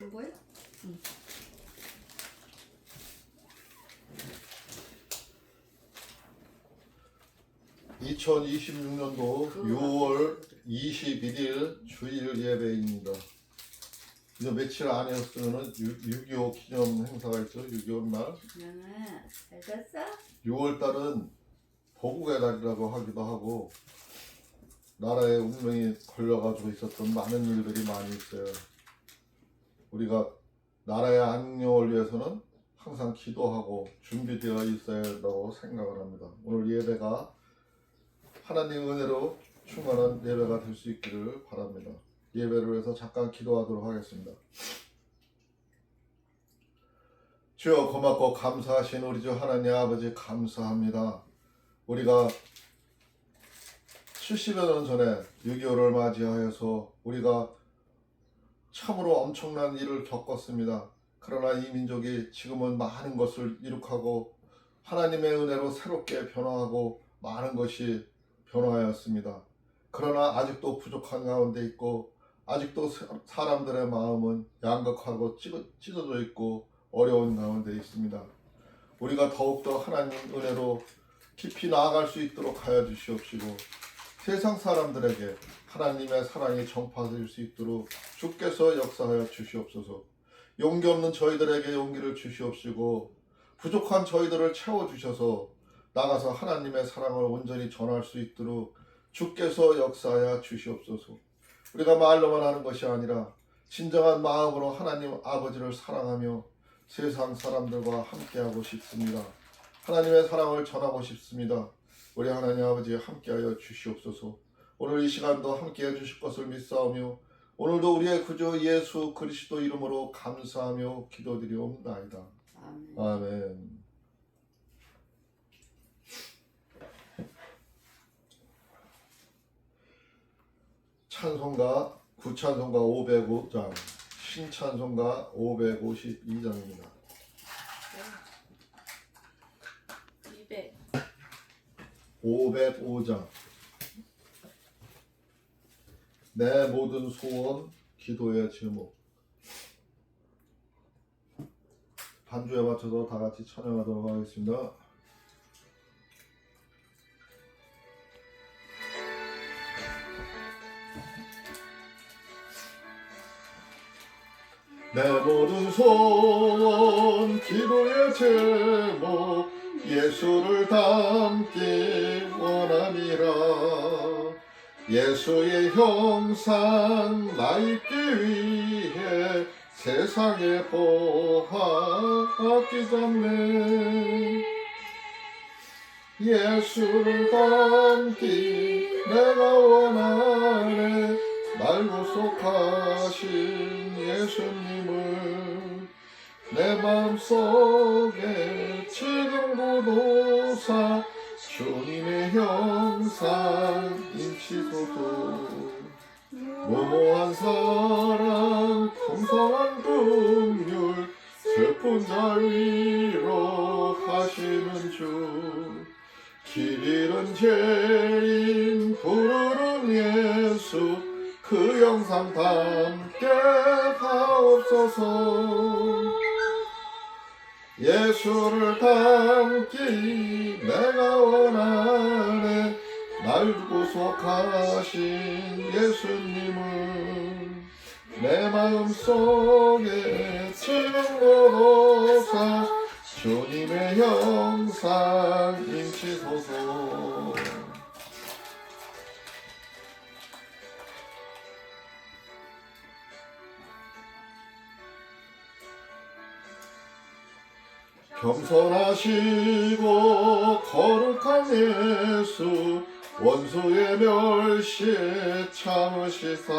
뭐야? 응. 2026년도 6월 21일 주일 예배입니다. 이제 며칠 안이었으면 6.25 기념 행사가 있죠. 6.25 날. 잘 잤어? 6월 달은 보국의 달이라고 하기도 하고 나라의 운명이 걸려가지고 있었던 많은 일들이 많이 있어요. 우리가 나라의 안녕을 위해서는 항상 기도하고 준비되어 있어야 한다고 생각을 합니다. 오늘 예배가 하나님의 은혜로 충만한 예배가 될 수 있기를 바랍니다. 예배를 위해서 잠깐 기도하도록 하겠습니다. 주여, 고맙고 감사하신 우리 주 하나님 아버지, 감사합니다. 우리가 70여 년 전에 6.25를 맞이하여서 우리가 참으로 엄청난 일을 겪었습니다. 그러나 이 민족이 지금은 많은 것을 이룩하고 하나님의 은혜로 새롭게 변화하고 많은 것이 변화하였습니다. 그러나 아직도 부족한 가운데 있고 아직도 사람들의 마음은 양극하고 찢어져 있고 어려운 가운데 있습니다. 우리가 더욱더 하나님 은혜로 깊이 나아갈 수 있도록 하여 주시옵시고 세상 사람들에게 하나님의 사랑이 전파될 수 있도록 주께서 역사하여 주시옵소서. 용기 없는 저희들에게 용기를 주시옵시고 부족한 저희들을 채워주셔서 나가서 하나님의 사랑을 온전히 전할 수 있도록 주께서 역사하여 주시옵소서. 우리가 말로만 하는 것이 아니라 진정한 마음으로 하나님 아버지를 사랑하며 세상 사람들과 함께하고 싶습니다. 하나님의 사랑을 전하고 싶습니다. 우리 하나님 아버지 함께하여 주시옵소서. 오늘 이 시간도 함께해 주실 것을 믿사오며 오늘도 우리의 구주 예수 그리스도 이름으로 감사하며 기도드리옵나이다. 아멘. 아멘. 찬송가 구찬송가 505장, 신찬송가 552장입니다. 505장. 내 모든 소원 기도의 제목. 반주에 맞춰서 다 같이 찬양하도록 하겠습니다. 내 모든 소원 기도의 제목 예수를 닮기 원하니라. 예수의 형상 나 입기 위해 세상의 보화 아끼잡네. 예수를 닮기 내가 원하네. 날 구속하신 예수님을 내 마음속에 지금도 주님의 형상 인치소서. 무모한 사랑 풍성한 긍휼 슬픈 자 위로 하시는 주. 길 잃은 죄인 부르는 예수 그 영상 담게 하옵소서. 예수를 닮기 내가 원하네. 날 구속하신 예수님을 내 마음속에 지금도 주님의 형상 인치소서. 겸손하시고 거룩한 예수 원수의 멸시에 참으시사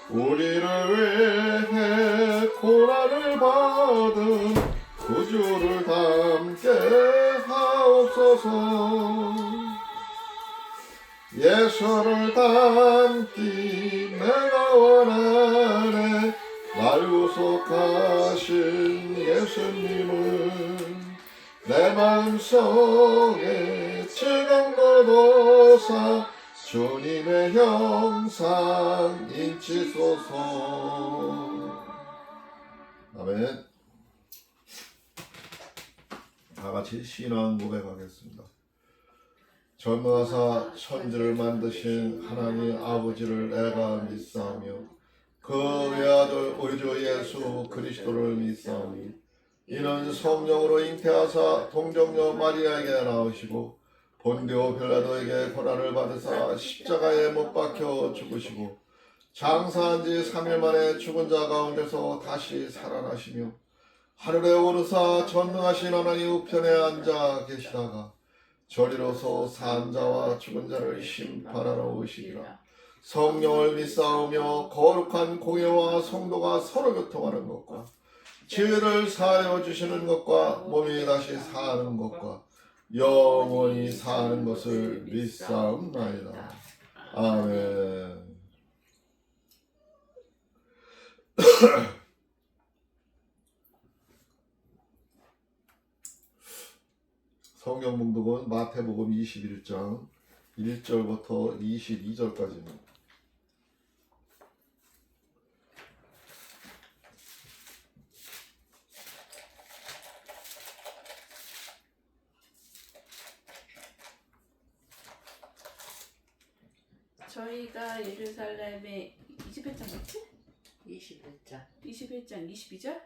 우리를 위해 고난을 받은 구주를 닮게 하옵소서. 예수를 닮기 내가 원하네. 날 구속하신 예수님을 내 마음속에 지금도 주님의 형상 인치소서. 아멘. 다 같이 신앙 고백하겠습니다. 전능하사 천지를 만드신 하나님 아버지를 내가 믿사오며 그 외아들 우리 주 예수 그리스도를 믿사오니 이는 성령으로 잉태하사 동정녀 마리아에게 나오시고 본디오 빌라도에게 고난을 받으사 십자가에 못 박혀 죽으시고 장사한 지 3일 만에 죽은 자 가운데서 다시 살아나시며 하늘에 오르사 전능하신 하나님 우편에 앉아 계시다가 저리로서 산 자와 죽은 자를 심판하러 오시리라. 성령을 믿사오며 거룩한 공예와 성도가 서로 교통하는 것과 죄를 사하여 주시는 것과 몸이 다시 사는 것과 영원히 사는 것을 믿사옵나이다. 아멘. 성경 봉독은 마태복음 21장 1절부터 22절까지입니다. 저희가 예루살렘에 21장 맞지? 21장 21장 22절?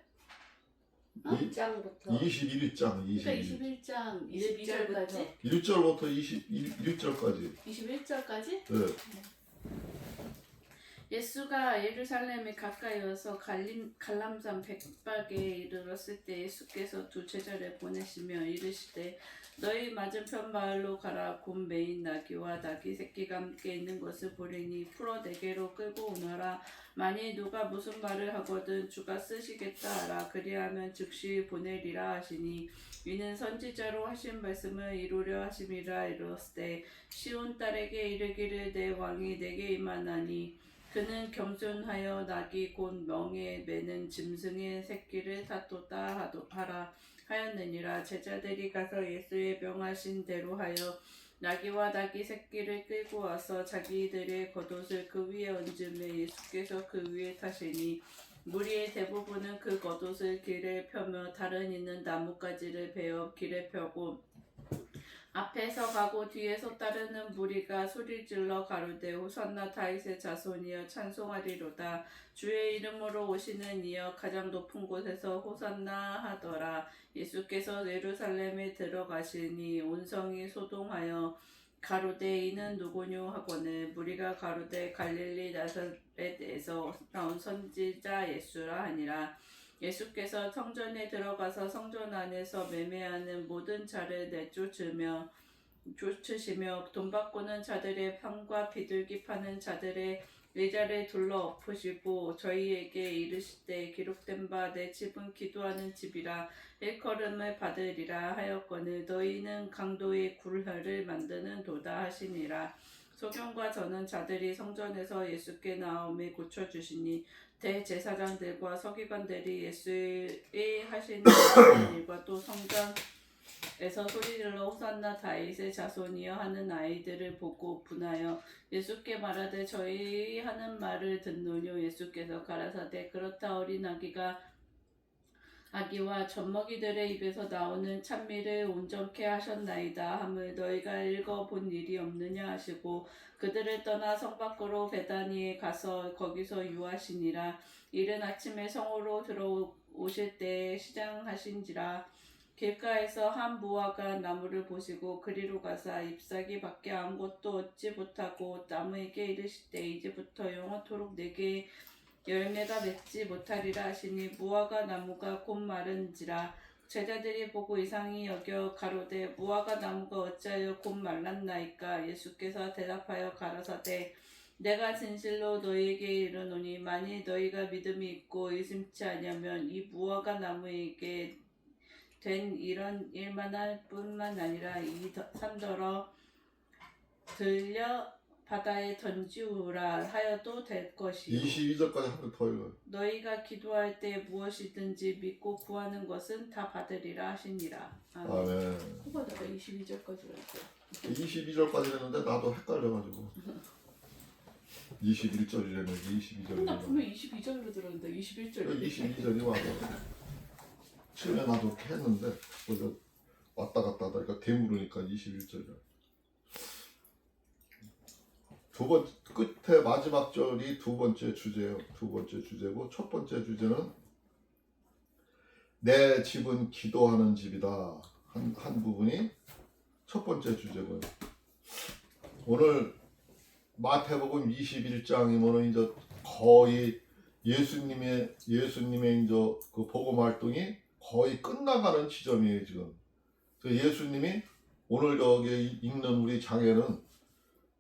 1장부터 21장 그러니까 21장 22절까지? 1절부터 21절까지. 21절까지? 네. 예수가 예루살렘에 가까이 와서 갈람산 백박에 이르렀을 때 예수께서 두 제자를 보내시며 이르시되 너희 맞은편 마을로 가라. 곧 매인 나귀와 나귀 새끼가 함께 있는 것을 보리니 풀어 내게로 끌고 오너라. 만일 누가 무슨 말을 하거든 주가 쓰시겠다 하라. 그리하면 즉시 보내리라 하시니 이는 선지자로 하신 말씀을 이루려 하심이라. 이르렀을 시온 딸에게 이르기를 내 왕이 내게 임하나니 그는 겸손하여 나귀 곧 멍에 매는 짐승의 새끼를 다투다 하라 하였느니라. 제자들이 가서 예수의 명하신 대로 하여 나귀와 나귀 새끼를 끌고 와서 자기들의 겉옷을 그 위에 얹음에 예수께서 그 위에 타시니 무리의 대부분은 그 겉옷을 길에 펴며 다른 이는 나뭇가지를 베어 길에 펴고 앞에서 가고 뒤에서 따르는 무리가 소리질러 가로되 호산나 다윗의 자손이여 찬송하리로다. 주의 이름으로 오시는 이여 가장 높은 곳에서 호산나 하더라. 예수께서 예루살렘에 들어가시니 온 성이 소동하여 가로되 이는 누구뇨 하거늘 무리가 가로되 갈릴리 나사렛에서 나온 선지자 예수라 하니라. 예수께서 성전에 들어가서 성전 안에서 매매하는 모든 자를 내쫓으시며 돈 바꾸는 자들의 판과 비둘기 파는 자들의 의자를 둘러 엎으시고 저희에게 이르시되 기록된 바 내 집은 기도하는 집이라 일컬음을 받으리라 하였거늘 너희는 강도의 굴혈을 만드는 도다 하시니라. 소경과 저는 자들이 성전에서 예수께 나옴에 고쳐주시니 대제사장들과 서기관들이 예수의 하시는 모든 일과 또 성전에서 소리질러 호산나 다윗의 자손이여 하는 아이들을 보고 분하여 예수께 말하되 저희 하는 말을 듣노뇨. 예수께서 가라사대 그렇다. 어린 아기와 젖먹이들의 입에서 나오는 찬미를 온전케 하셨나이다 함을 너희가 읽어본 일이 없느냐 하시고 그들을 떠나 성 밖으로 베다니에 가서 거기서 유하시니라. 이른 아침에 성으로 들어오실 때에 시장하신지라. 길가에서 한 무화과 나무를 보시고 그리로 가사 잎사귀 밖에 아무것도 얻지 못하고 나무에게 이르시되 이제부터 영원토록 내게 열매가 맺지 못하리라 하시니 무화과 나무가 곧 마른지라. 제자들이 보고 이상히 여겨 가로되 무화과 나무가 어찌하여 곧 말랐나이까. 예수께서 대답하여 가라사대 내가 진실로 너희에게 이르노니 만일 너희가 믿음이 있고 의심치 아니하면 이 무화과 나무에게 된 이런 일만 할 뿐만 아니라 이 산더러 들려 바다에 던지우라 하여도 될 것이요. 22절까지 한 번 더 읽어요. 너희가 기도할 때 무엇이든지 믿고 구하는 것은 다 받으리라 하시니라. 아멘. 코가 내가 22절까지 읽고 22절까지 했는데 나도 헷갈려가지고 21절이라는 게 22절이 나 분명 22절로 들었는데 21절. 22절이 맞아. 처음에 나도 이렇게 했는데 그래서 왔다 갔다 하다가 되물으니까 21절이야. 두 번째 끝에 마지막 절이 두 번째 주제예요. 두 번째 주제고 첫 번째 주제는 내 집은 기도하는 집이다. 한 부분이 첫 번째 주제고요. 오늘 마태복음 21장이면은 이제 거의 예수님의 이제 그 복음 활동이 거의 끝나가는 지점이에요 지금. 그래서 예수님이 오늘 저기 읽는 우리 장에는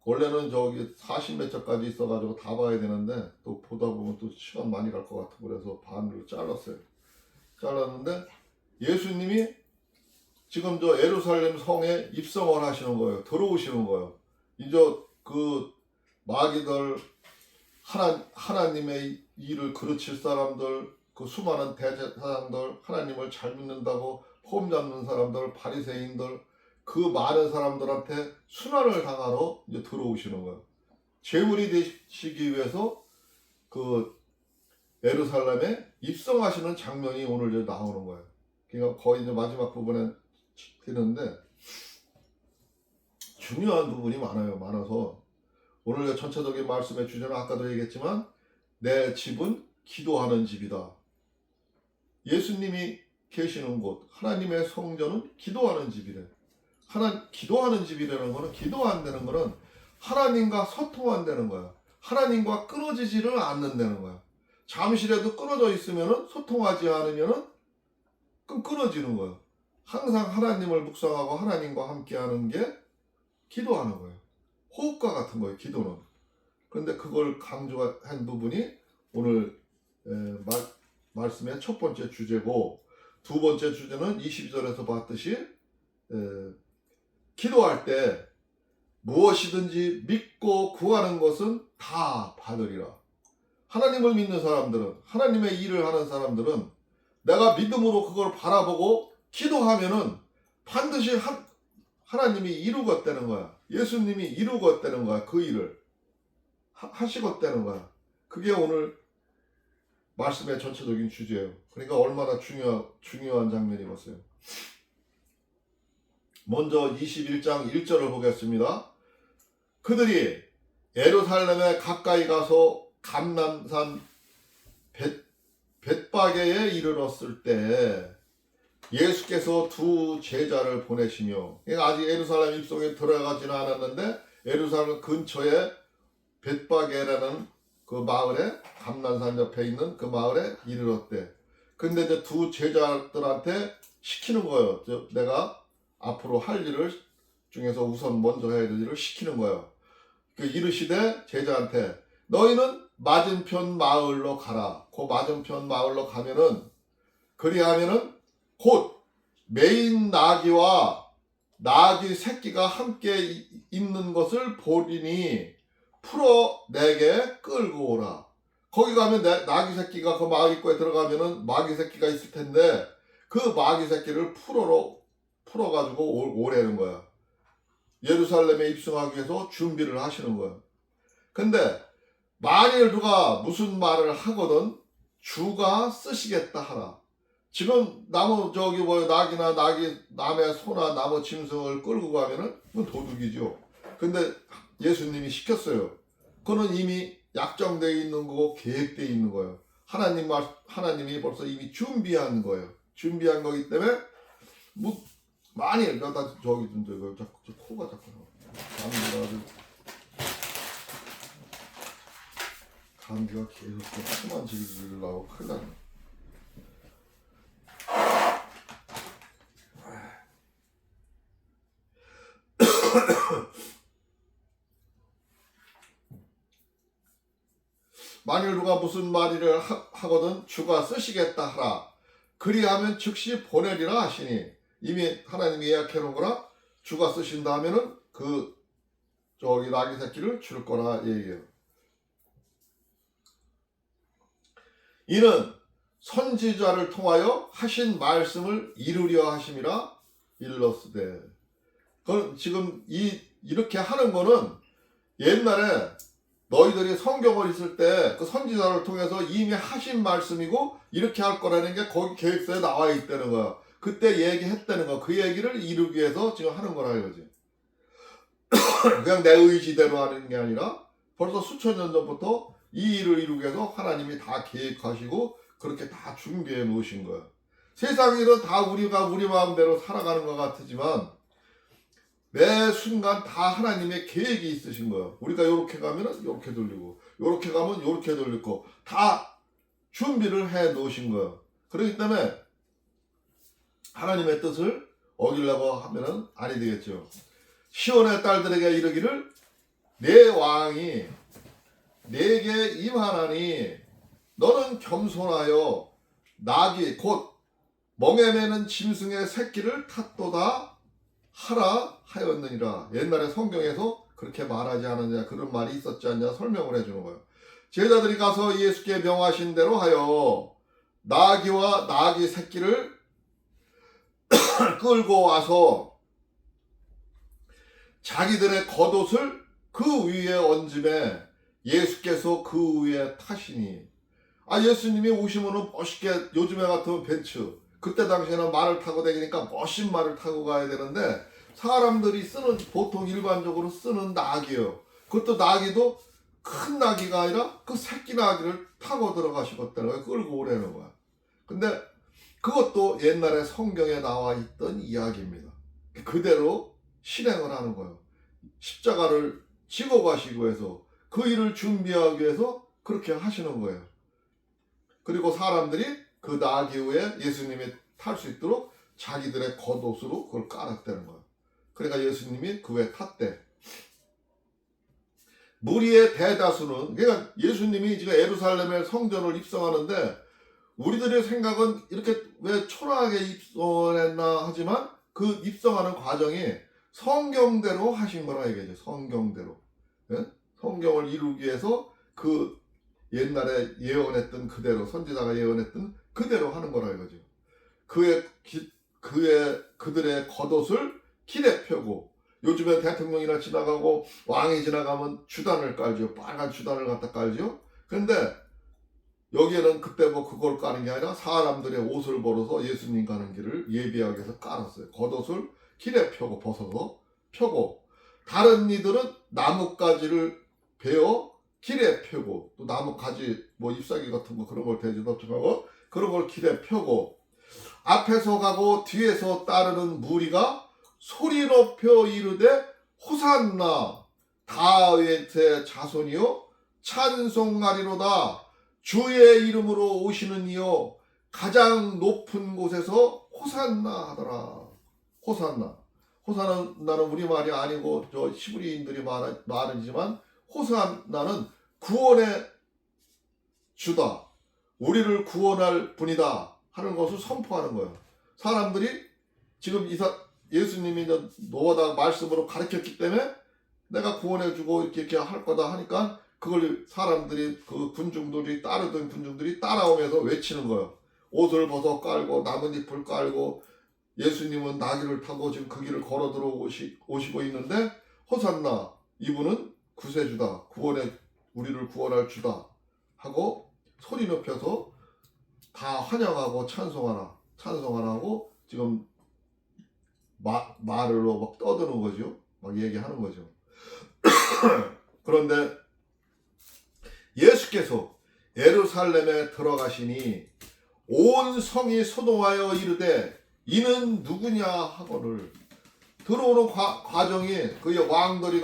원래는 저기 40몇 절까지 있어가지고 다 봐야 되는데 또 보다 보면 또 시간 많이 갈 것 같고 그래서 반으로 잘랐는데 예수님이 지금 저 예루살렘 성에 입성을 하시는 거예요. 들어오시는 거예요. 이제 그 마귀들 하나님의 일을 그르칠 사람들 그 수많은 대제사장들 하나님을 잘 믿는다고 폼 잡는 사람들 바리새인들 그 많은 사람들한테 순환을 당하러 이제 들어오시는 거예요. 제물이 되시기 위해서 그 예루살렘에 입성하시는 장면이 오늘 이제 나오는 거예요. 그러니까 거의 이제 마지막 부분에 되는데 중요한 부분이 많아서 오늘 전체적인 말씀의 주제는 아까도 얘기했지만 내 집은 기도하는 집이다. 예수님이 계시는 곳 하나님의 성전은 기도하는 집이래. 기도하는 집이라는 거는 기도한다는 거는 하나님과 소통한다는 거야. 하나님과 끊어지지를 않는다는 거야. 잠시라도 끊어져 있으면은 소통하지 않으면은 끊어지는 거야. 항상 하나님을 묵상하고 하나님과 함께하는 게 기도하는 거예요. 호흡과 같은 거예요. 기도는. 그런데 그걸 강조한 부분이 오늘 말씀의 첫 번째 주제고 두 번째 주제는 22절에서 봤듯이 기도할 때 무엇이든지 믿고 구하는 것은 다 받으리라. 하나님을 믿는 사람들은 하나님의 일을 하는 사람들은 내가 믿음으로 그걸 바라보고 기도하면은 반드시 하나님이 이루겠다는 거야. 예수님이 이루겠다는 거야. 그 일을 하시겠다는 거야. 그게 오늘 말씀의 전체적인 주제예요. 그러니까 얼마나 중요한 장면이겠어요. 먼저 21장 1절을 보겠습니다. 그들이 예루살렘에 가까이 가서 감람산 벳바게에 이르렀을 때 예수께서 두 제자를 보내시며 아직 예루살렘 입성에 들어가지는 않았는데 예루살렘 근처에 벳바게라는 그 마을에 감람산 옆에 있는 그 마을에 이르렀대. 근데 이제 두 제자들한테 시키는 거예요. 내가 앞으로 할 일을 중에서 우선 먼저 해야 될 일을 시키는 거예요. 그 이르시되 제자한테 너희는 맞은편 마을로 가라. 그 맞은편 마을로 가면은 그리하면은 곧 메인 나귀와 나귀 새끼가 함께 있는 것을 보리니 풀어 내게 끌고 오라. 거기 가면 나귀 새끼가 그 마귀 입구에 들어가면은 마귀 새끼가 있을 텐데 그 마귀 새끼를 풀어가지고 오라는 거야. 예루살렘에 입성하기 위해서 준비를 하시는 거야. 근데 만일 누가 무슨 말을 하거든 주가 쓰시겠다 하라. 지금 나귀나 남의 소나 나무 짐승을 끌고 가면은 그건 도둑이죠. 근데 예수님이 시켰어요. 그거는 이미 약정되어 있는 거고 계획되어 있는 거예요. 하나님이 벌써 이미 준비한 거예요. 준비한 거기 때문에 만일 나 저기 좀 자꾸 코가 자꾸 감기가 계속 코만 질질 나고 큰일 나네. 만일 누가 무슨 말이를 하거든 주가 쓰시겠다 하라. 그리하면 즉시 보내리라 하시니 이미 하나님이 예약해 놓은 거라 주가 쓰신다 하면은 나귀 새끼를 줄 거라 얘기해요. 이는 선지자를 통하여 하신 말씀을 이루려 하심이라 일렀으되 지금 이렇게 하는 거는 옛날에 너희들이 성경을 읽을 때 그 선지자를 통해서 이미 하신 말씀이고 이렇게 할 거라는 게 거기 계획서에 나와 있다는 거야. 그때 얘기했다는 거. 그 얘기를 이루기 위해서 지금 하는 거라 이거지. 그냥 내 의지대로 하는 게 아니라 벌써 수천 년 전부터 이 일을 이루기 위해서 하나님이 다 계획하시고 그렇게 다 준비해 놓으신 거야. 세상 일은 다 우리가 우리 마음대로 살아가는 것 같지만 매 순간 다 하나님의 계획이 있으신 거예요. 우리가 요렇게 가면은 요렇게 돌리고 요렇게 가면 요렇게 돌리고 다 준비를 해 놓으신 거예요. 그렇기 때문에 하나님의 뜻을 어기려고 하면은 아니 되겠죠. 시온의 딸들에게 이르기를 내 왕이 내게 임하나니 너는 겸손하여 낙이 곧 멍에 매는 짐승의 새끼를 탓도다 하라 하였느니라. 옛날에 성경에서 그렇게 말하지 않았냐, 그런 말이 있었지 않냐 설명을 해주는 거예요. 제자들이 가서 예수께 명하신 대로 하여 나귀와 나귀 새끼를 끌고 와서 자기들의 겉옷을 그 위에 얹음에 예수께서 그 위에 타시니. 예수님이 오시면은 멋있게, 요즘에 같으면 벤츠, 그때 당시에는 말을 타고 다니니까 멋진 말을 타고 가야 되는데 사람들이 쓰는, 보통 일반적으로 쓰는 낙이에요. 그것도 낙이도 큰 낙이가 아니라 그 새끼 낙이를 타고 들어가시겠다는 거예요. 끌고 오라는 거야. 근데 그것도 옛날에 성경에 나와 있던 이야기입니다. 그대로 실행을 하는 거예요. 십자가를 지고 가시고 해서 그 일을 준비하기 위해서 그렇게 하시는 거예요. 그리고 사람들이 그 나귀 위에 예수님이 탈 수 있도록 자기들의 겉옷으로 그걸 깔았다는 거예요. 그러니까 예수님이 그 위에 탔대. 무리의 대다수는, 그러니까 예수님이 지금 예루살렘에 성전을 입성하는데 우리들의 생각은 이렇게 왜 초라하게 입성했나 하지만 그 입성하는 과정이 성경대로 하신 거라 이거죠. 성경대로. 예? 성경을 이루기 위해서 그 옛날에 예언했던 그대로, 선지자가 예언했던 그대로 하는 거라 이거죠. 그들의 겉옷을 길에 펴고, 요즘에 대통령이나 지나가고 왕이 지나가면 주단을 깔죠. 빨간 주단을 갖다 깔죠. 근데 여기에는 그때 뭐 그걸 까는 게 아니라 사람들의 옷을 벌어서 예수님 가는 길을 예비하기 위해서 깔았어요. 겉옷을 길에 펴고 벗어서 펴고, 다른 이들은 나뭇가지를 베어 길에 펴고, 또 나뭇가지 뭐 잎사귀 같은 거 그런 걸 대지도하고 그런 걸 길에 펴고, 앞에서 가고 뒤에서 따르는 무리가 소리 높여 이르되 호산나 다윗의 자손이요 찬송하리로다 주의 이름으로 오시는 이요 가장 높은 곳에서 호산나 하더라. 호산나. 호산나는 우리말이 아니고 저 히브리인들이 말이지만 호산나는 구원의 주다, 우리를 구원할 분이다 하는 것을 선포하는 거예요. 사람들이 지금 예수님이 노아다 말씀으로 가르쳤기 때문에 내가 구원해주고 이렇게 할 거다 하니까 그걸 사람들이, 그 군중들이, 따르던 군중들이 따라오면서 외치는 거예요. 옷을 벗어 깔고 나뭇잎을 깔고 예수님은 나귀를 타고 지금 그 길을 걸어 들어오시고 있는데 호산나, 이분은 구세주다, 우리를 구원할 주다 하고 소리 높여서 다 환영하고 찬송하라고 지금 말로 막 떠드는 거죠. 막 얘기하는 거죠. 그런데 예수께서 예루살렘에 들어가시니 온 성이 소동하여 이르되 이는 누구냐 하거늘. 들어오는 과정이, 그 왕들이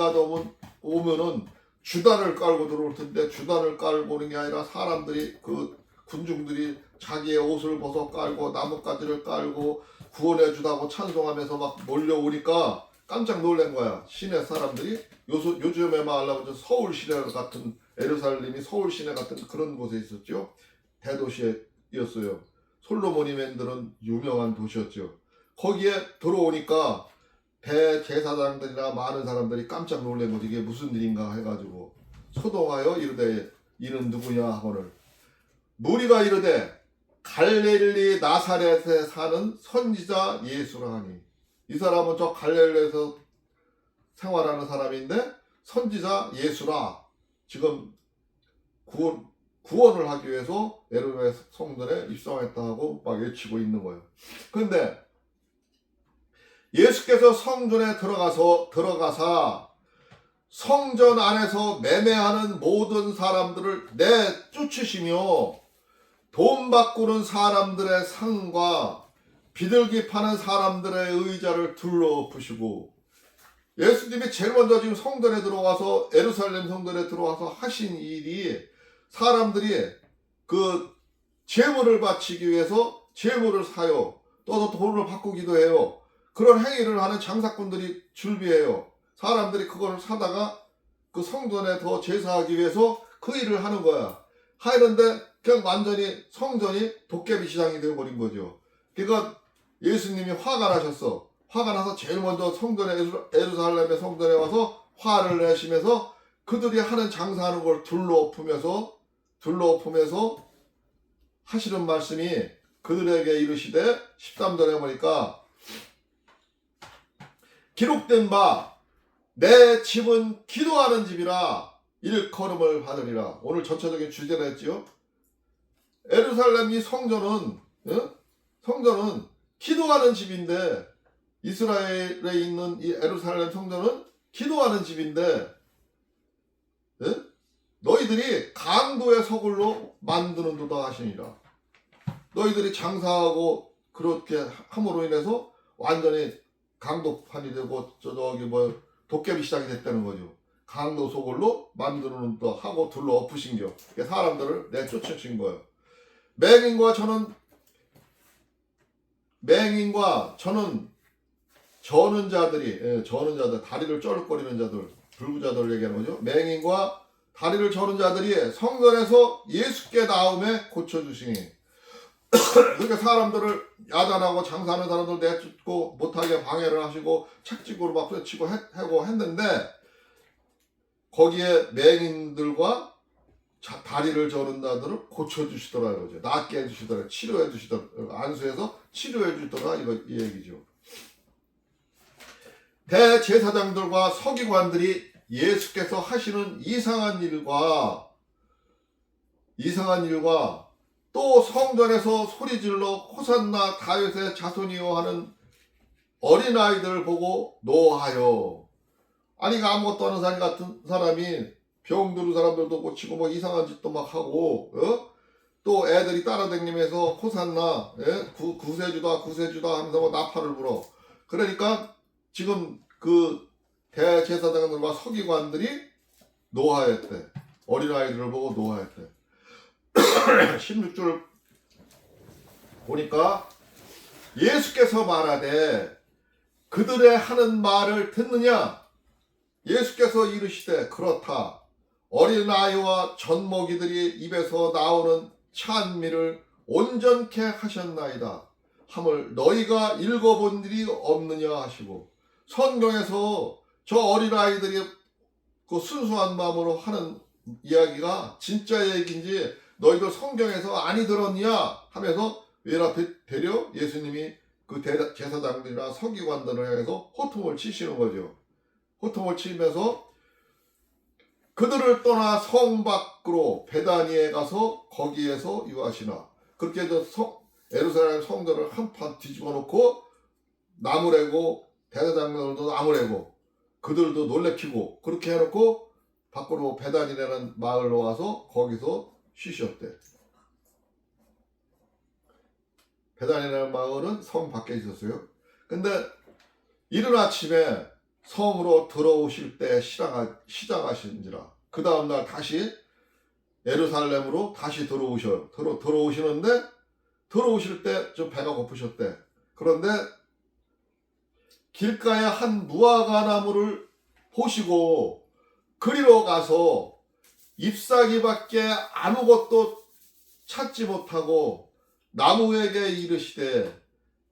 오면은 주단을 깔고 들어올 텐데 주단을 깔고 오는 게 아니라 사람들이, 그 군중들이 자기의 옷을 벗어 깔고 나뭇가지를 깔고 구원해 주다고 찬송하면서 막 몰려오니까 깜짝 놀란 거야. 시내 사람들이. 요즘에 말하면 서울 시내 같은, 예루살렘이 서울 시내 같은 그런 곳에 있었죠. 대도시였어요. 솔로몬이 만드는 유명한 도시였죠. 거기에 들어오니까 대제사장들이나 많은 사람들이 깜짝 놀란 거지. 이게 무슨 일인가 해가지고 소동하여 이르되 이는 누구냐 하거늘. 무리가 이르되 갈릴리 나사렛에 사는 선지자 예수라 하니. 이 사람은 저 갈릴리에서 생활하는 사람인데 선지자 예수라 지금 구원을 하기 위해서 예루살렘 성전에 입성했다고 막 외치고 있는 거예요. 그런데 예수께서 성전에 들어가사 성전 안에서 매매하는 모든 사람들을 내쫓으시며 돈 바꾸는 사람들의 상과 비둘기 파는 사람들의 의자를 둘러엎으시고 예수님이 제일 먼저 지금 성전에 들어와서 예루살렘 성전에 들어와서 하신 일이 사람들이 그 제물을 바치기 위해서 제물을 사요. 또 돈을 바꾸기도 해요. 그런 행위를 하는 장사꾼들이 줄비해요. 사람들이 그걸 사다가 그 성전에 더 제사하기 위해서 그 일을 하는 거야. 하는데 그냥 완전히 성전이 도깨비 시장이 되어버린 거죠. 그러니까 예수님이 화가 나셨어. 화가 나서 제일 먼저 예루살렘의 성전에 와서 화를 내시면서 그들이 하는 장사하는 걸 둘러엎으면서 하시는 말씀이 그들에게 이르시되 13절에 보니까 기록된 바 내 집은 기도하는 집이라 일컬음을 받으리라. 오늘 전체적인 주제를 했지요. 예루살렘 이 성전은 기도하는 집인데 이스라엘에 있는 이 예루살렘 성전은 기도하는 집인데 너희들이 강도의 서굴로 만드는도다 하시니라. 너희들이 장사하고 그렇게 함으로 인해서 완전히 강도판이 되고 도깨비 시장이 됐다는 거죠. 강도 서굴로 만드는도 하고 둘러엎으신겨. 사람들을 내쫓으신 거예요. 맹인과 저는 저는 자들이 다리를 쩔거리는 자들 불구자들 얘기하는 거죠. 맹인과 다리를 저는 자들이 성전에서 예수께 나음에 고쳐주시니 그러니까 사람들을 야단하고 장사하는 사람들 내쫓고 못하게 방해를 하시고 책찍으로 막 부딪히고 하고 했는데 거기에 맹인들과 다리를 저는 자들을 고쳐주시더라 이거죠. 낫게 해주시더라. 치료해주시더라. 안수해서 치료해주시더라 이 얘기죠. 대제사장들과 서기관들이 예수께서 하시는 이상한 일과 또 성전에서 소리질러 호산나 다윗의 자손이요 하는 어린아이들을 보고 노하여 아니 아무것도 하는 사람 같은 사람이 병들은 사람들도 고치고 뭐 이상한 짓도 막 하고 또 애들이 따라다니면서 호산나 구세주다 하면서 뭐 나팔을 불어. 그러니까 지금 그 대제사장들과 서기관들이 노하였대. 어린아이들을 보고 노하였대. 16절 보니까 예수께서 말하되 그들의 하는 말을 듣느냐? 예수께서 이르시되 그렇다. 어린아이와 젖먹이들이 입에서 나오는 찬미를 온전케 하셨나이다. 함을 너희가 읽어본 일이 없느냐 하시고 성경에서 저 어린아이들이 그 순수한 마음으로 하는 이야기가 진짜 얘기인지 너희들 성경에서 아니 들었냐 하면서 왜라 되려 예수님이 그 제사장들이나 서기관들을 향해서 호통을 치시는 거죠. 호통을 치면서 그들을 떠나 성 밖으로 베다니에 가서 거기에서 유하시나. 그렇게 해서 예루살렘 성전을 한판 뒤집어 놓고 나무래고 대제사장들도 나무래고 그들도 놀래키고 그렇게 해놓고 밖으로 베다니라는 마을로 와서 거기서 쉬셨대. 베다니라는 마을은 성 밖에 있었어요. 근데 이른 아침에 성으로 들어오실 때 시작하신지라. 그 다음날 다시 예루살렘으로 다시 들어오시는데 들어오실 때 좀 배가 고프셨대. 그런데 길가에 한 무화과 나무를 보시고 그리로 가서 잎사귀밖에 아무것도 찾지 못하고 나무에게 이르시되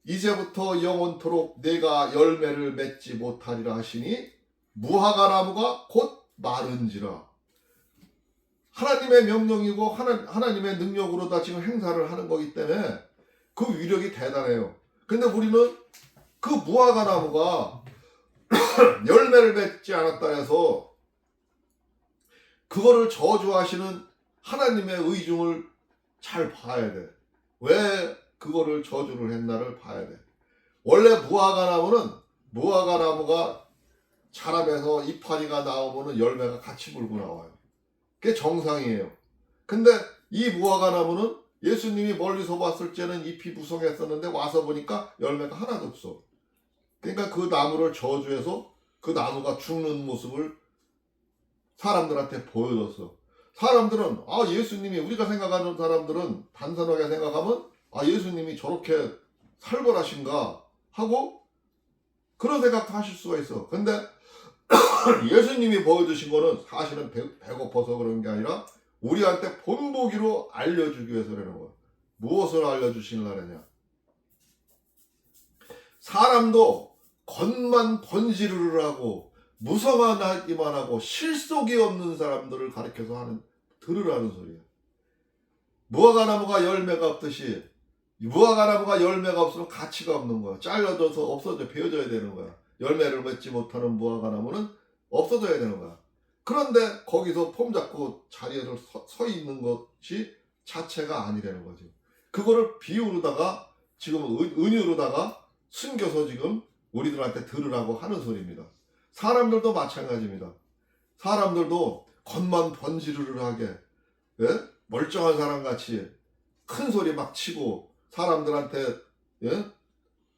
이제부터 영원토록 내가 열매를 맺지 못하리라 하시니 무화과 나무가 곧 마른지라. 하나님의 명령이고 하나님의 능력으로 다 지금 행사를 하는 거기 때문에 그 위력이 대단해요. 근데 우리는 그 무화과 나무가 열매를 맺지 않았다 해서 그거를 저주하시는 하나님의 의중을 잘 봐야 돼. 왜 그거를 저주를 했나를 봐야 돼. 원래 무화과 나무가 자라면서 이파리가 나오면 열매가 같이 물고 나와요. 그게 정상이에요. 근데 이 무화과 나무는 예수님이 멀리서 봤을 때는 잎이 무성했었는데 와서 보니까 열매가 하나도 없어. 그러니까 그 나무를 저주해서 그 나무가 죽는 모습을 사람들한테 보여줬어. 사람들은 예수님이, 우리가 생각하는 사람들은 단순하게 생각하면 예수님이 저렇게 살벌하신가 하고 그런 생각도 하실 수가 있어. 근데 예수님이 보여주신 거는 사실은 배고파서 그런 게 아니라 우리한테 본보기로 알려주기 위해서 그러는 거야. 무엇을 알려주시려느냐. 사람도 겉만 번지르르 하고 무성하기만 하고 실속이 없는 사람들을 가리켜서 들으라는 소리야. 무화과 나무가 열매가 없듯이 무화과 나무가 열매가 없으면 가치가 없는 거야. 잘라져서 없어져, 베어져야 되는 거야. 열매를 맺지 못하는 무화과 나무는 없어져야 되는 거야. 그런데 거기서 폼 잡고 자리에 서 있는 것이 자체가 아니라는 거죠. 그거를 비유로다가 지금 은유로다가 숨겨서 지금 우리들한테 들으라고 하는 소리입니다. 사람들도 마찬가지입니다. 사람들도 겉만 번지르르하게, 예? 멀쩡한 사람같이 큰 소리 막 치고 사람들한테, 예?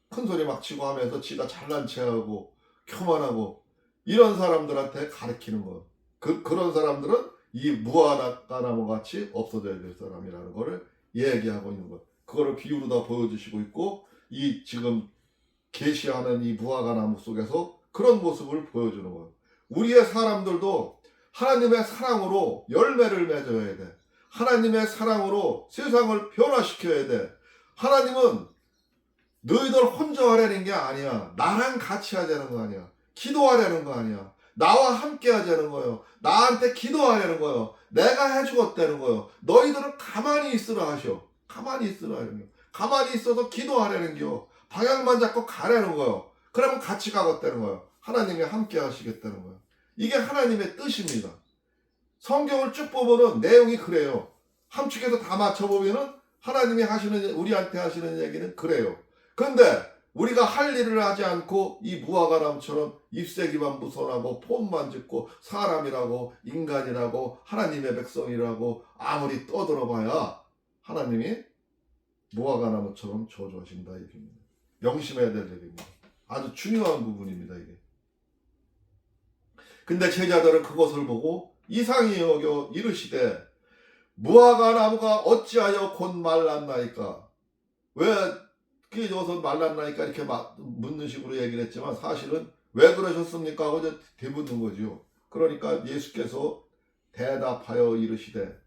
큰 소리 막 치고 하면서 지가 잘난 체하고 교만하고 이런 사람들한테 가르치는 거. 그런 사람들은 이 무화과 나무 같이 없어져야 될 사람이라는 거를 얘기하고 있는 거. 그거를 비유로 다 보여주시고 있고, 이 지금 계시하는 이 무화과 나무 속에서 그런 모습을 보여주는 거예요. 우리의 사람들도 하나님의 사랑으로 열매를 맺어야 돼. 하나님의 사랑으로 세상을 변화시켜야 돼. 하나님은 너희들 혼자 하려는 게 아니야. 나랑 같이 하자는 거 아니야. 기도하려는 거 아니야. 나와 함께 하자는 거예요. 나한테 기도하려는 거예요. 내가 해주겠다는 거예요. 너희들은 가만히 있으라 하셔. 가만히 있으라 하는 거예요. 가만히 있어서 기도하려는 거예요. 방향만 잡고 가라는 거예요. 그러면 같이 가겠다는 거예요. 하나님이 함께 하시겠다는 거예요. 이게 하나님의 뜻입니다. 성경을 쭉 보면은 내용이 그래요. 함축해서 다 맞춰보면은 하나님이 우리한테 하시는 얘기는 그래요. 근데 우리가 할 일을 하지 않고 이 무화과 나무처럼 잎새기만 무선하고 폼만 짓고 사람이라고 인간이라고 하나님의 백성이라고 아무리 떠들어봐야 하나님이 무화과 나무처럼 저주하신다 얘기입니다. 명심해야 될 얘기입니다. 아주 중요한 부분입니다, 이게. 근데 제자들은 그것을 보고 이상히 여겨 이르시되 무화과 나무가 어찌하여 곧 말랐나이까. 왜 그게 저서 말랐나이까 이렇게 묻는 식으로 얘기를 했지만 사실은 왜 그러셨습니까 하고 이제 되묻는 거죠. 그러니까 예수께서 대답하여 이르시되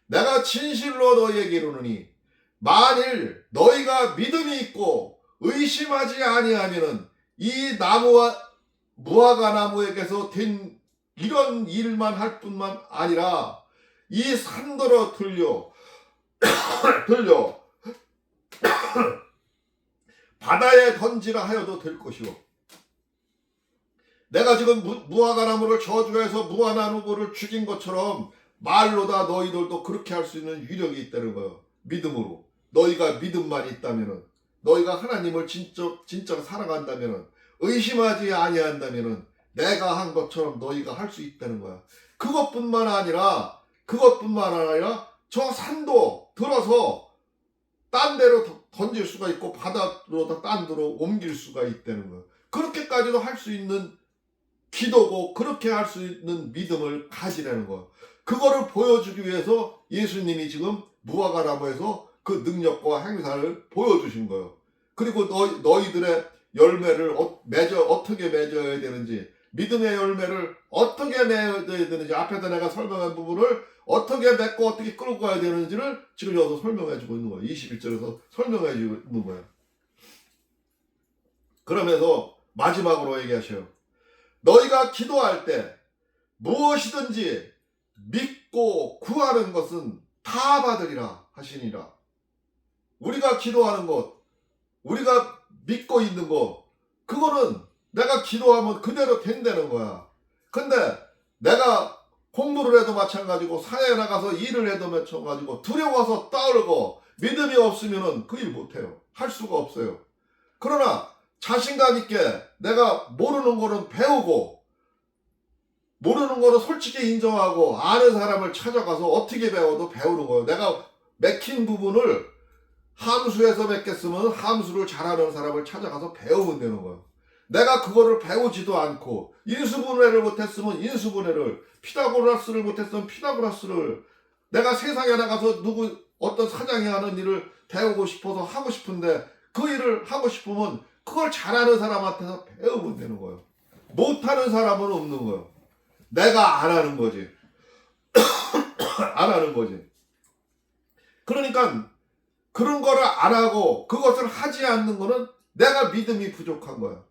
내가 진실로 너희에게 이르노니 만일 너희가 믿음이 있고 의심하지 아니하면은 이 무화과 나무에게서 된 이런 일만 할 뿐만 아니라 이 산더러 들려 바다에 던지라 하여도 될 것이요. 내가 지금 무화과 나무를 저주해서 무화과 나무를 죽인 것처럼 말로 다 너희들도 그렇게 할 수 있는 위력이 있다는 거예요. 믿음으로. 너희가 믿음만 있다면은, 너희가 하나님을 진짜 사랑한다면은, 의심하지 아니한다면은 내가 한 것처럼 너희가 할 수 있다는 거야. 그것뿐만 아니라 저 산도 들어서 딴 데로 던질 수가 있고 바다로 딴 데로 옮길 수가 있다는 거야. 그렇게까지도 할 수 있는 기도고 그렇게 할 수 있는 믿음을 가지라는 거야. 그거를 보여주기 위해서 예수님이 지금 무화과 나무에서 그 능력과 행사를 보여주신 거예요. 그리고 너희들의 열매를 어떻게 맺어야 되는지, 믿음의 열매를 어떻게 맺어야 되는지, 앞에서 내가 설명한 부분을 어떻게 맺고 어떻게 끌고 가야 되는지를 지금 여기서 설명해주고 있는 거예요. 21절에서 설명해주고 있는 거예요. 그러면서 마지막으로 얘기하셔요. 너희가 기도할 때 무엇이든지 믿고 구하는 것은 다 받으리라 하시니라. 우리가 기도하는 것, 우리가 믿고 있는 것, 그거는 내가 기도하면 그대로 된다는 거야. 근데 내가 공부를 해도 마찬가지고 사회에 나가서 일을 해도 마찬가지고 두려워서 떨고 믿음이 없으면 그 일 못해요. 할 수가 없어요. 그러나 자신감 있게 내가 모르는 거는 배우고 모르는 거는 솔직히 인정하고 아는 사람을 찾아가서 어떻게 배워도 배우는 거예요. 내가 맥힌 부분을 함수에서 맺겠으면 함수를 잘하는 사람을 찾아가서 배우면 되는 거예요. 내가 그거를 배우지도 않고 인수분해를 못했으면 인수분해를, 피타고라스를 못했으면 피타고라스를, 내가 세상에 나가서 어떤 사장이 하는 일을 배우고 싶어서 하고 싶은데 그 일을 하고 싶으면 그걸 잘하는 사람한테서 배우면 되는 거예요. 못하는 사람은 없는 거예요. 내가 안 하는 거지. 안 하는 거지. 그러니까 그런 거를 안 하고 그것을 하지 않는 거는 내가 믿음이 부족한 거야.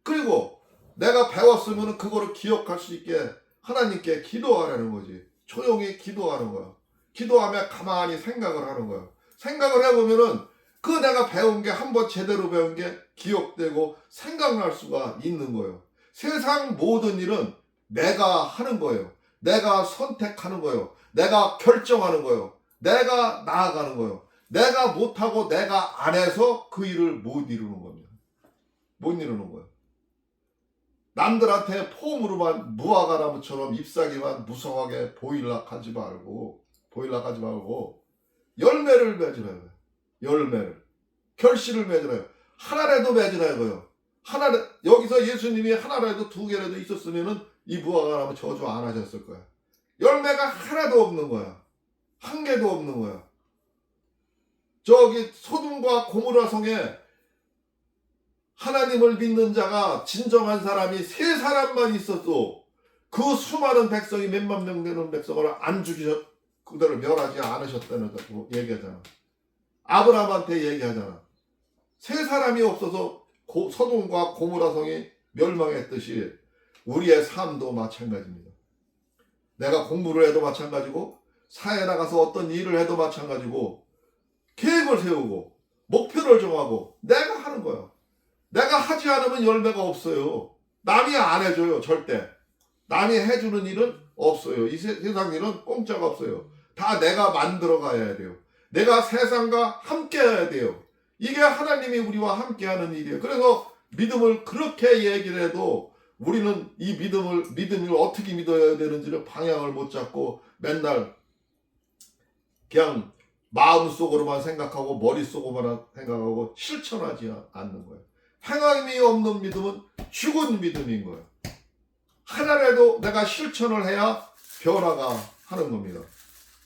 그리고 내가 배웠으면 그거를 기억할 수 있게 하나님께 기도하라는 거지. 조용히 기도하는 거야. 기도하며 가만히 생각을 하는 거야. 생각을 해보면은 그 내가 배운 게 한번 제대로 배운 게 기억되고 생각날 수가 있는 거예요. 세상 모든 일은 내가 하는 거예요. 내가 선택하는 거예요. 내가 결정하는 거예요. 내가 나아가는 거예요. 내가 못하고 내가 안 해서 그 일을 못 이루는 겁니다. 못 이루는 거예요. 남들한테 폼으로만 무화과나무처럼 잎사귀만 무성하게 보일락 하지 말고 열매를 맺으라는 거예요. 열매를. 결실을 맺으라요. 하나라도 맺으라는 거예요. 여기서 예수님이 하나라도 두 개라도 있었으면은 이 무화과나무 저주 안 하셨을 거야. 열매가 하나도 없는 거야. 한 개도 없는 거야. 저기 소돔과 고모라 성에 하나님을 믿는 자가 진정한 사람이 3사람만 있어도 그 수많은 백성이 몇만 명 되는 백성을 안 죽이셨, 그대로 멸하지 않으셨다는 얘기하잖아. 아브라함한테 얘기하잖아. 3사람이 없어서 소돔과 고모라 성이 멸망했듯이 우리의 삶도 마찬가지입니다. 내가 공부를 해도 마찬가지고 사회에 나가서 어떤 일을 해도 마찬가지고 계획을 세우고 목표를 정하고 내가 하는 거야. 내가 하지 않으면 열매가 없어요. 남이 안 해줘요. 절대. 남이 해주는 일은 없어요. 이 세상 일은 공짜가 없어요. 다 내가 만들어 가야 돼요. 내가 세상과 함께 해야 돼요. 이게 하나님이 우리와 함께 하는 일이에요. 그래서 믿음을 그렇게 얘기를 해도 우리는 이 믿음을 어떻게 믿어야 되는지를 방향을 못 잡고 맨날 그냥 마음속으로만 생각하고 머릿속으로만 생각하고 실천하지 않는 거예요. 행함이 없는 믿음은 죽은 믿음인 거예요. 하나라도 내가 실천을 해야 변화가 하는 겁니다.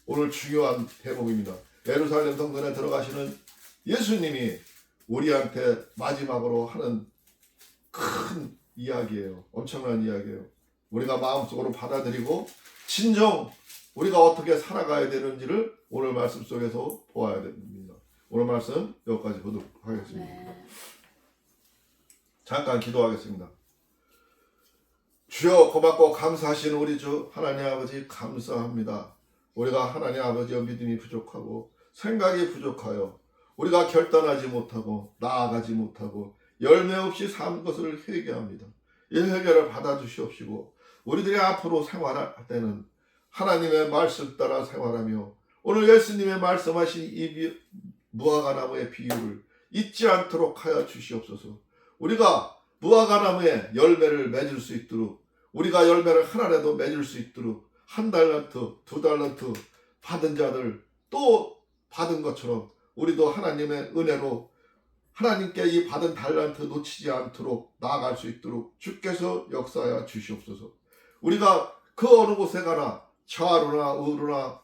오늘 중요한 대목입니다. 예루살렘 성전에 들어가시는 예수님이 우리한테 마지막으로 하는 큰 이야기예요. 엄청난 이야기예요. 우리가 마음속으로 받아들이고 진정 우리가 어떻게 살아가야 되는지를 오늘 말씀 속에서 보아야 됩니다. 오늘 말씀 여기까지 보도록 하겠습니다. 네. 잠깐 기도하겠습니다. 주여, 고맙고 감사하신 우리 주 하나님 아버지 감사합니다. 우리가 하나님 아버지의 믿음이 부족하고 생각이 부족하여 우리가 결단하지 못하고 나아가지 못하고 열매 없이 산 것을 회개합니다. 이 회개를 받아주시옵시고 우리들이 앞으로 생활할 때는 하나님의 말씀 따라 생활하며 오늘 예수님의 말씀하신 이 무화과나무의 비유를 잊지 않도록 하여 주시옵소서. 우리가 무화과나무에 열매를 맺을 수 있도록, 우리가 열매를 하나라도 맺을 수 있도록 1달란트, 2달란트 받은 자들 또 받은 것처럼 우리도 하나님의 은혜로 하나님께 이 받은 달란트 놓치지 않도록 나아갈 수 있도록 주께서 역사하여 주시옵소서. 우리가 그 어느 곳에 가나 좌로나 우로나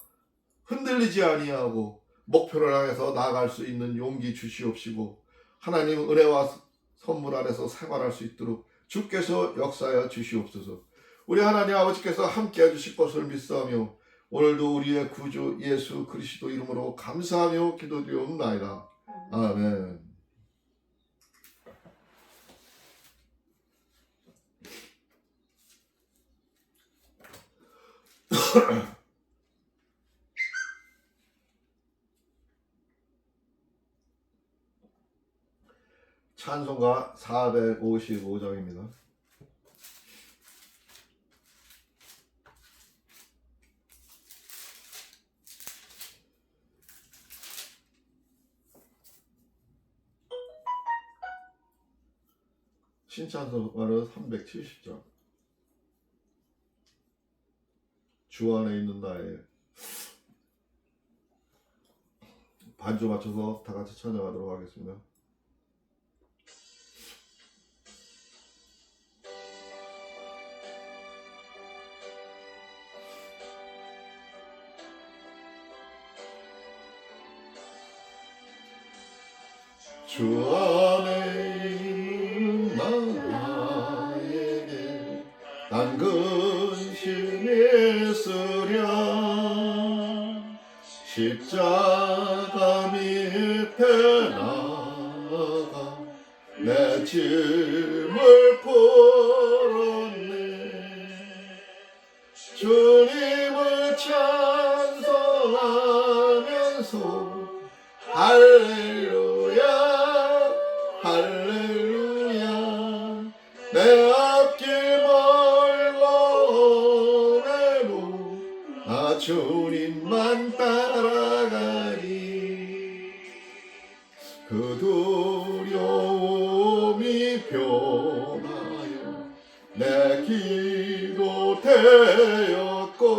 흔들리지 아니하고 목표를 향해서 나아갈 수 있는 용기 주시옵시고 하나님 은혜와 선물 안에서 생활할 수 있도록 주께서 역사하여 주시옵소서. 우리 하나님 아버지께서 함께해 주실 것을 믿사오며 오늘도 우리의 구주 예수 그리스도 이름으로 감사하며 기도드리옵나이다. 아멘. 찬송가 455장입니다. 신찬송가는 370장. 주 안에 있는 나의 반주 맞춰서 다 같이 찬양하도록 하겠습니다. 주 안에 있는 나에게 난 근심이 쓰랴 십자가 밑에 나가 내 짐을 풀었네. 주님을 찬송하면서 할렐루야 할렐루야 내 앞길 멀고 오래도 나 주님만 따라가리. 그 두려움이 변하여 내 기도 되었고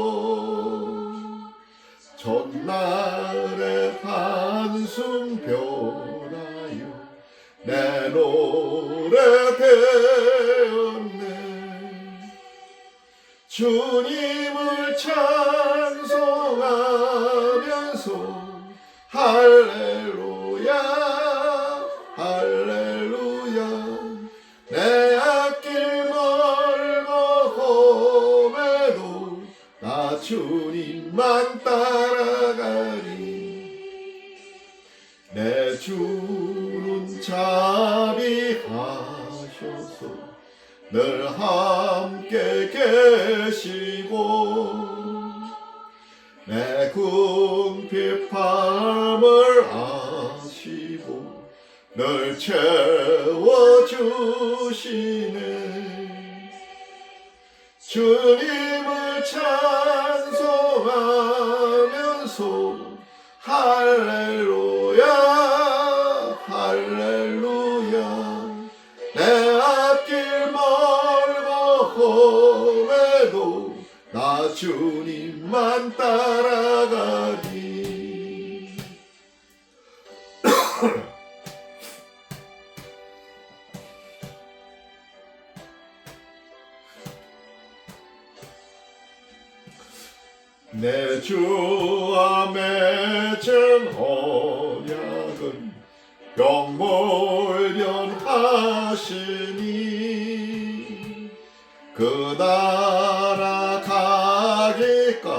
전날의 한숨 변하여 내 노래 되었네. 주님을 찬송하면서 할렐루야 할렐루야 내 앞길 멀고 험해도 나 주님만 따라가리. 내 주는 자비하셔서 늘 함께 계시고 내 궁핍함을 아시고 늘 채워주시네. 주님을 찬송하면서 할렐루야 할렐루야 내 앞길 멀고 험해도 나 주님만 따라가리. 내 주와 맺은 언약은 영물변하시니 그 나라 가기까지는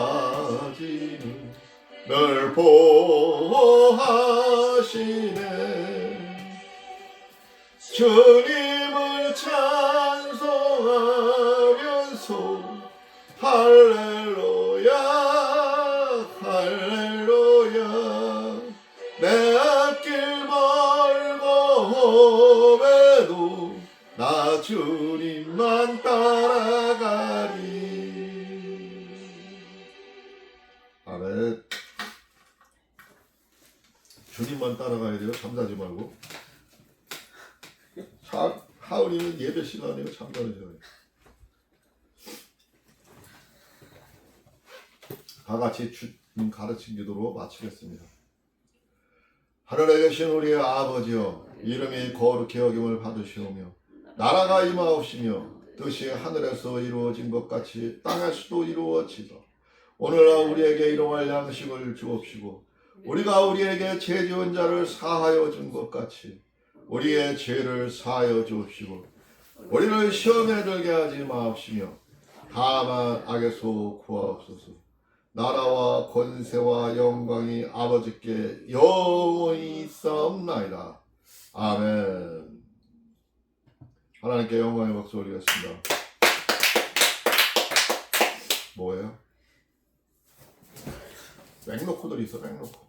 늘 보호하시네. 주님을 찬송하면서 할렐루야 할렐루야 내 앞길 멀고 험해도 나 주님만 따라가리. 아멘. 주님만 따라가야 돼요. 잠자지 말고. 하울이는 예배 시간이에요. 잠자는 시간이에요. 다 같이 주님 가르친 기도로 마치겠습니다. 하늘에 계신 우리의 아버지여, 이름이 거룩히 여김을 받으시오며 나라가 임하옵시며 뜻이 하늘에서 이루어진 것 같이 땅에서도 이루어지다. 오늘날 우리에게 일용할 양식을 주옵시고 우리가 우리에게 죄 지은 자를 사하여 준 것 같이 우리의 죄를 사하여 주옵시고 우리를 시험에 들게 하지 마옵시며 다만 악에서 구하옵소서. 나라와 권세와 영광이 아버지께 영원히 있사옵나이다. 아멘. 하나님께 영광의 박수 올리겠습니다. 뭐예요? 맥노코들이 있어. 맥노코.